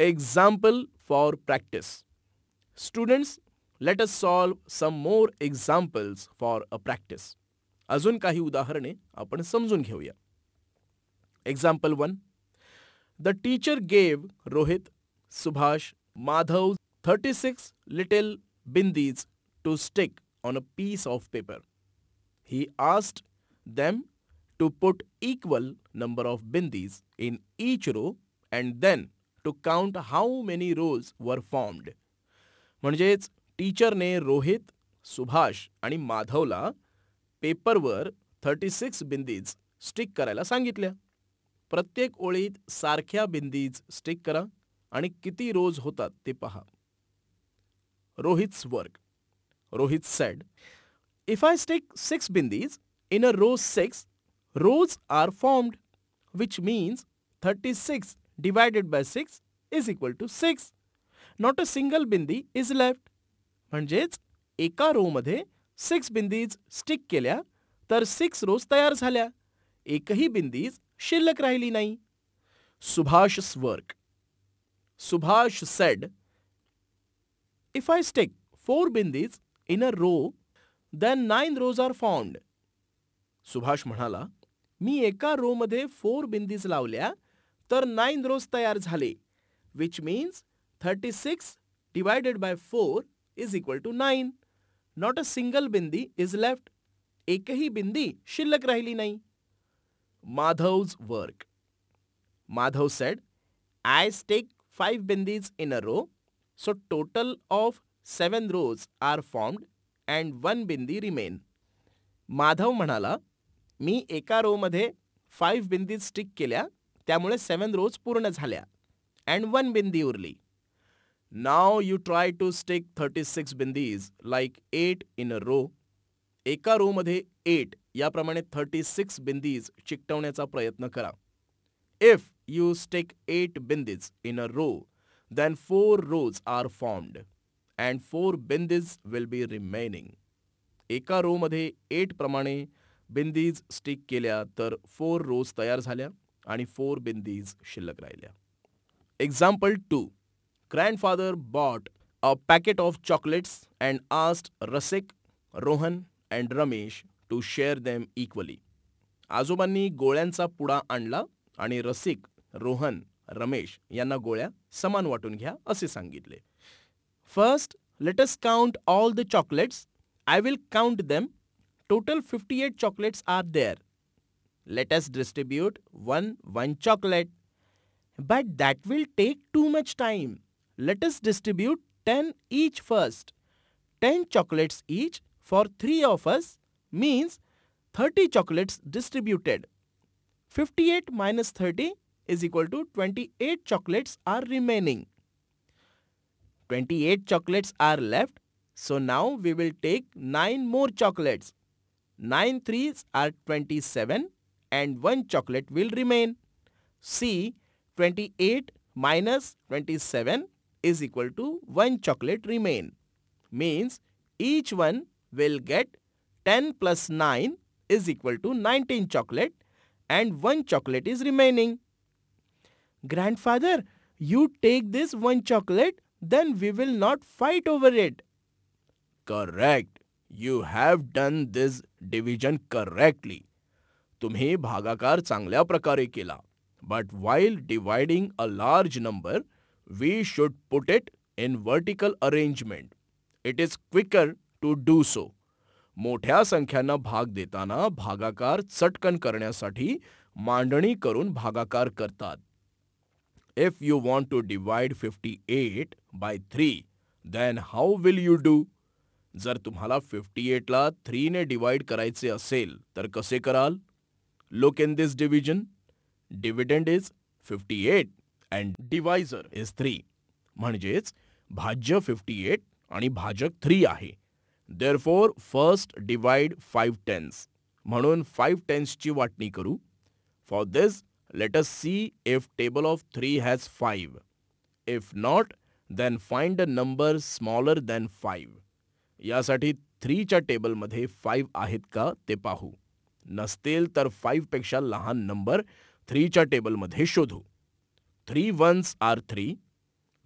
Example for practice. Students, let us solve some more examples for a practice. अजून काही उदाहरणे आपण समजून घेऊया. Example 1. The teacher gave Rohit, Subhash, Madhav 36 little bindis to stick on a piece of paper. He asked them to put equal number of bindis in each row and then to count how many rows were formed. म्हणजेच टीचरने रोहित, सुभाष आणि माधवला पेपरवर 36 bindis stick करायला सांगितल्या. प्रत्येक ओळीत सारख्या bindis stick करा आणि किती रोज होतात ते पहा. Rohit's work. Rohit said, if I stick 6 bindis in a row 6, rows are formed, which means 36 divided by 6 is equal to 6. Not a single bindi is left. म्हणजेच एका रो मध्ये 6 बिंदीज स्टिक केल्या तर 6 रोज तयार झाल्या. एकही बिंदीज शिल्लक राहिली नाही. Subhash's work. Subhash said, if I stick 4 bindis in a row, then 9 rows are formed. Subhash म्हणाला, मी एका रो मध्ये 4 बिंदीज लावल्या तर 9 रोज तयार झाले, which means 36 divided by 4 is equal to 9. Not a single bindi is left. एकही बिंदी शिल्लक राहिली नाही. Madhav's work. Madhav said, I stick 5 bindis in a row, so total of 7 rows are formed and 1 bindi remain. Madhav म्हणाला, मी एका row मध्ये 5 bindis stick केल्या त्यामुळे 7 रोज पूर्ण झाल्या and 1 बिंदी उरली. Now you try to stick 36 bindis like 8 in a row. एका row मध्ये 8 याप्रमाणे 36 बिंदीज चिकटवण्याचा प्रयत्न करा. If you stick 8 bindis in a row, then 4 rows are formed and 4 bindis will be remaining. एका रो मध्ये 8 प्रमाणे बिंदीज स्टिक केल्या तर 4 रोज तयार झाल्या आणि 4 बिंदीज शिल्लक राहिल्या. Example 2. Grandfather bought a packet of chocolates and asked Rasik, Rohan and Ramesh to share them equally. आजोबांनी गोळ्यांचा पुडा आणला आणि रसिक, रोहन, रमेश यांना गोळ्या समान वाटून घ्या असे सांगितले. First, let us count all the chocolates. I will count them. Total 58 chocolates are there. Let us distribute one chocolate. But that will take too much time. Let us distribute 10 each first. 10 chocolates each for 3 of us means 30 chocolates distributed. 58 minus 30 is equal to 28 chocolates are remaining. 28 chocolates are left. So now we will take 9 more chocolates. 9 threes are 27 and 1 chocolate will remain. See, 28 minus 27 is equal to 1 chocolate remain. Means each one will get 10 plus 9 is equal to 19 chocolate and 1 chocolate is remaining. Grandfather, you take this 1 chocolate, then we will not fight over it. Correct. You have done this division correctly. तुम्ही भागाकार चांगल्या प्रकारे केला. But while dividing a large number, we should put it in vertical arrangement. It is quicker to do so. मोठ्या संख्यांना भाग देताना भागाकार चटकन करण्यासाठी मांडणी करून भागाकार करतात. If you want to divide 58 by 3, then how will you do? जर तुम्हाला 58 ला 3 ने डिवाइड करायचे असेल तर कसे कराल? Look in this division. Dividend is 58 and divisor is 3. म्हणजेच भाज्य 58 आणि भाजक 3 आहे. Therefore, first divide 5 tenths. म्हणून 5 tenths ची वाटणी करू. For this, let us see if table of 3 has 5. If not, then find a number smaller than 5. यासाठी 3 च्या टेबलमध्ये 5 आहेत का ते पाहू. नसतील तर 5 पेक्षा लहान नंबर 3 च्या टेबलमध्ये शोधू. 3 ones are 3,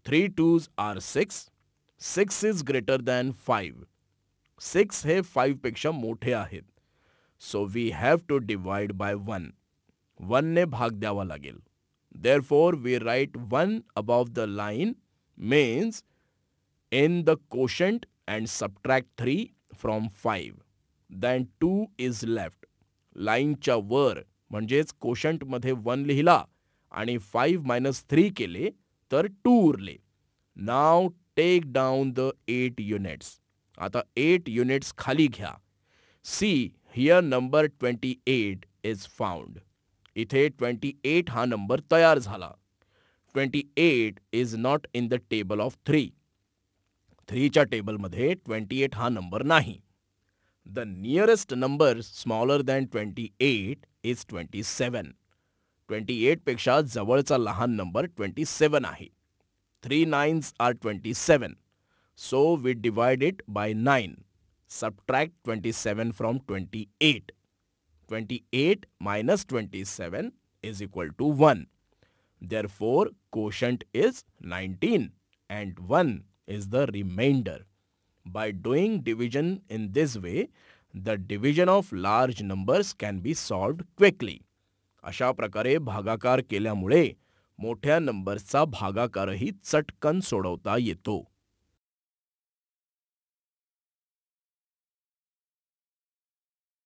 3 2s are 6. 6 is greater than 5. 6 हे 5 पेक्षा मोठे आहेत. So we have to divide by 1. 1 ने भाग द्यावा लागेल. Therefore we write 1 above the line means in the quotient and subtract 3 from 5. Then 2 is left. लाईनच्या वर म्हणजेच कोशंट मध्ये 1 लिहिला आणि 5 minus 3 केले तर 2 उरले. Now take down the 8 units. आता 8 units खाली घ्या. See, here number 28 is found. इथे 28 हा नंबर तयार झाला. 28 is not in the table of 3. 3 च्या टेबलमध्ये 28 हा नंबर नाही. The nearest number smaller than 28 is 27. 28 पेक्षा जवळचा लहान नंबर 27 आहे. 3 9s are 27. So we divide it by 9. Subtract 27 from 28. 28 minus 27 is equal to 1. Therefore, quotient is 19 and 1 is the remainder. By doing division in this way, the division of large numbers can be solved quickly. अशा प्रकारे भागाकार केल्यामुळे मोठ्या नंबर्सचा भागाकारही चटकन सोडवता येतो.